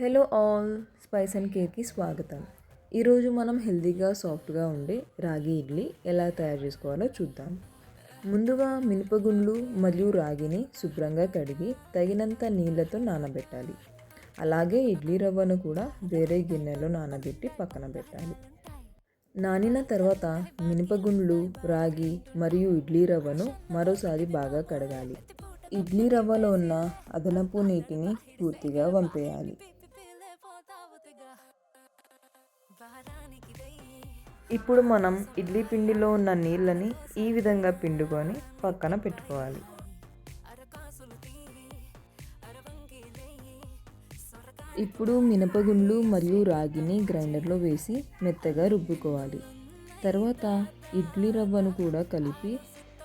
Hello all, spice and కేర్కి స్వాగతం. ఈరోజు మనం హెల్తీగా సాఫ్ట్గా ఉండే రాగి ఇడ్లీ ఎలా తయారు చేసుకోవాలో చూద్దాం. ముందుగా మినపగుండ్లు మరియు రాగిని శుభ్రంగా కడిగి తగినంత నీళ్ళతో నానబెట్టాలి. అలాగే ఇడ్లీ రవ్వను కూడా వేరే గిన్నెలో నానబెట్టి పక్కన పెట్టాలి. నానిన తర్వాత మినపగుండ్లు, రాగి మరియు ఇడ్లీ రవ్వను మరోసారి బాగా కడగాలి. ఇడ్లీ రవ్వలో ఉన్న అదనపు నీటిని పూర్తిగా వంపేయాలి. ఇప్పుడు మనం ఇడ్లీ పిండిలో ఉన్న నీళ్ళని ఈ విధంగా పిండుకొని పక్కన పెట్టుకోవాలి. ఇప్పుడు మినపగుండ్లు మరియు రాగిని గ్రైండర్లో వేసి మెత్తగా రుబ్బుకోవాలి. తర్వాత ఇడ్లీ రవ్వను కూడా కలిపి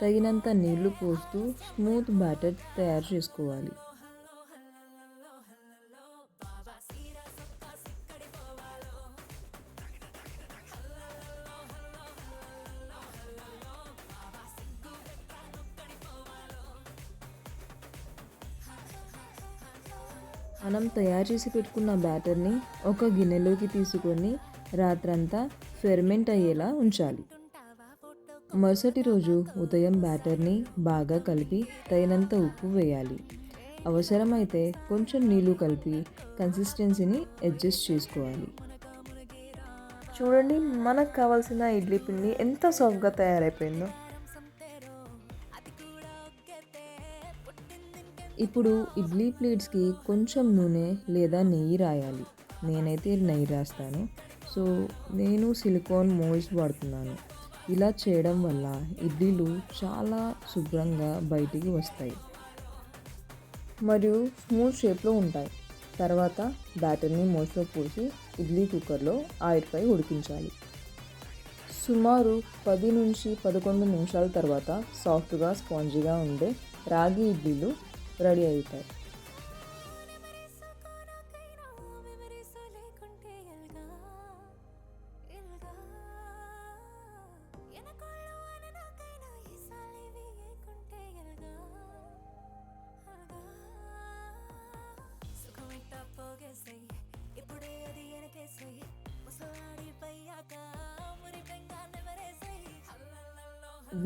తగినంత నీళ్లు పోస్తూ స్మూత్ బ్యాటర్ తయారు చేసుకోవాలి. మనం తయారు చేసి పెట్టుకున్న బ్యాటర్ని ఒక గిన్నెలోకి తీసుకొని రాత్రంతా ఫెర్మెంట్ అయ్యేలా ఉంచాలి. మరుసటి రోజు ఉదయం బ్యాటర్ని బాగా కలిపి తగినంత ఉప్పు వేయాలి. అవసరమైతే కొంచెం నీళ్లు కలిపి కన్సిస్టెన్సీని అడ్జస్ట్ చేసుకోవాలి. చూడండి, మనకు కావాల్సిన ఇడ్లీ పిండి ఎంత సాఫ్ట్గా తయారైపోయిందో. ఇప్పుడు ఇడ్లీ ప్లేట్స్కి కొంచెం నూనె లేదా నెయ్యి రాయాలి. నేనైతే నెయ్యి రాస్తాను. సో నేను సిలికాన్ మోల్డ్స్ వాడుతున్నాను. ఇలా చేయడం వల్ల ఇడ్లీలు చాలా శుభ్రంగా బయటికి వస్తాయి మరియు స్మూత్ షేప్లో ఉంటాయి. తర్వాత బ్యాటర్ని మోల్డ్స్లో పోసి ఇడ్లీ కుక్కర్లో ఆయిల్పై ఉడికించాలి. సుమారు 10 నుంచి 11 నిమిషాల తర్వాత సాఫ్ట్గా స్పాంజీగా ఉండే రాగి ఇడ్లీలు రెడీ అవుతాయి.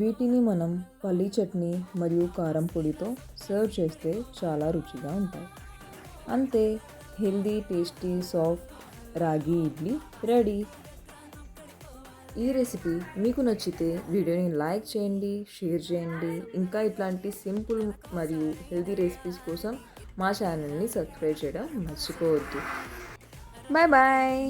వీటిని మనం పల్లీ చట్నీ మరియు కారం పొడితో సర్వ్ చేస్తే చాలా రుచిగా ఉంటాయి. అంతే, హెల్దీ, టేస్టీ, సాఫ్ట్ రాగి ఇడ్లీ రెడీ. ఈ రెసిపీ మీకు నచ్చితే వీడియోని లైక్ చేయండి, షేర్ చేయండి. ఇంకా ఇట్లాంటి సింపుల్ మరియు హెల్దీ రెసిపీస్ కోసం మా ఛానల్ని సబ్స్క్రైబ్ చేయడం మర్చిపోవద్దు. Bye bye.